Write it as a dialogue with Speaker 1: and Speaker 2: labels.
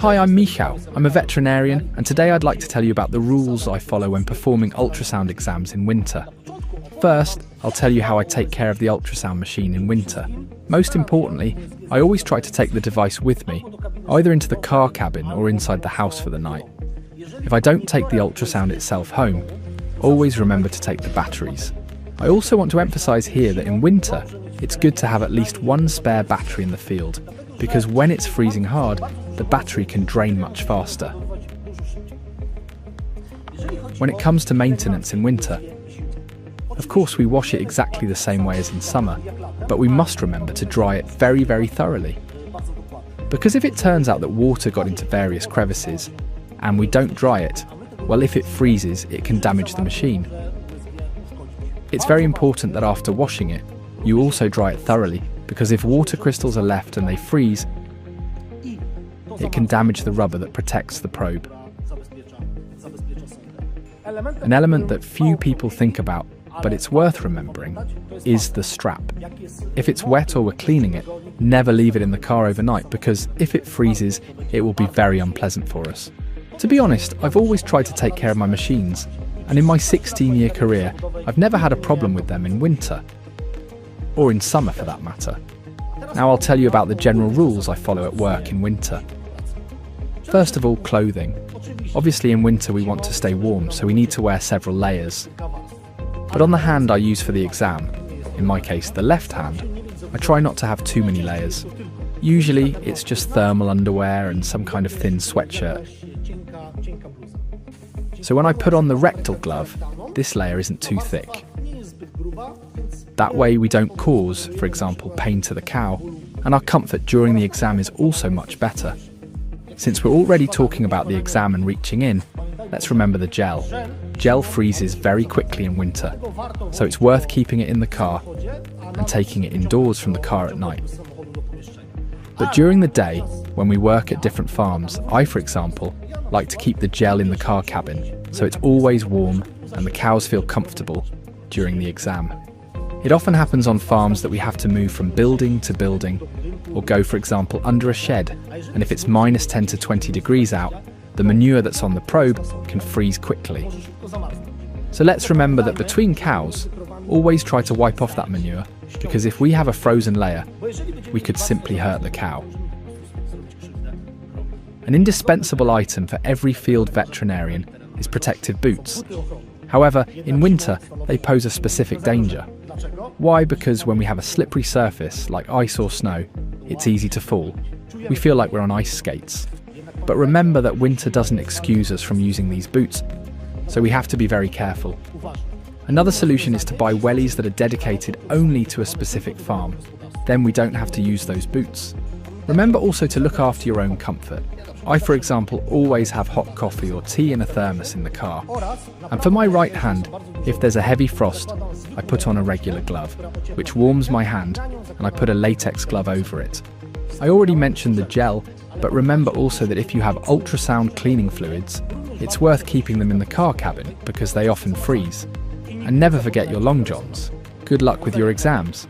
Speaker 1: Hi, I'm Michał. I'm a veterinarian, and today I'd like to tell you about the rules I follow when performing ultrasound exams in winter. First, I'll tell you how I take care of the ultrasound machine in winter. Most importantly, I always try to take the device with me, either into the car cabin or inside the house for the night. If I don't take the ultrasound itself home, always remember to take the batteries. I also want to emphasize here that in winter, it's good to have at least one spare battery in the field, because when it's freezing hard, the battery can drain much faster. When it comes to maintenance in winter, of course we wash it exactly the same way as in summer, but we must remember to dry it very, very thoroughly. Because if it turns out that water got into various crevices, and we don't dry it, well, if it freezes, it can damage the machine. It's very important that after washing it, you also dry it thoroughly, because if water crystals are left and they freeze, it can damage the rubber that protects the probe. An element that few people think about, but it's worth remembering, is the strap. If it's wet or we're cleaning it, never leave it in the car overnight, because if it freezes, it will be very unpleasant for us. To be honest, I've always tried to take care of my machines, and in my 16-year career, I've never had a problem with them in winter, or in summer for that matter. Now I'll tell you about the general rules I follow at work in winter. First of all, clothing. Obviously in winter we want to stay warm, so we need to wear several layers. But on the hand I use for the exam, in my case the left hand, I try not to have too many layers. Usually it's just thermal underwear and some kind of thin sweatshirt. So when I put on the rectal glove, this layer isn't too thick. That way we don't cause, for example, pain to the cow, and our comfort during the exam is also much better. Since we're already talking about the exam and reaching in, let's remember the gel. Gel freezes very quickly in winter, so it's worth keeping it in the car and taking it indoors from the car at night. But during the day, when we work at different farms, I, for example, like to keep the gel in the car cabin, so it's always warm and the cows feel comfortable during the exam. It often happens on farms that we have to move from building to building, or go, for example, under a shed, and if it's minus 10 to 20 degrees out, the manure that's on the probe can freeze quickly. So let's remember that between cows, always try to wipe off that manure, because if we have a frozen layer, we could simply hurt the cow. An indispensable item for every field veterinarian is protective boots. However, in winter, they pose a specific danger. Why? Because when we have a slippery surface, like ice or snow, it's easy to fall. We feel like we're on ice skates. But remember that winter doesn't excuse us from using these boots, so we have to be very careful. Another solution is to buy wellies that are dedicated only to a specific farm. Then we don't have to use those boots. Remember also to look after your own comfort. I, for example, always have hot coffee or tea in a thermos in the car. And for my right hand, if there's a heavy frost, I put on a regular glove, which warms my hand, and I put a latex glove over it. I already mentioned the gel, but remember also that if you have ultrasound cleaning fluids, it's worth keeping them in the car cabin because they often freeze. And never forget your long johns. Good luck with your exams.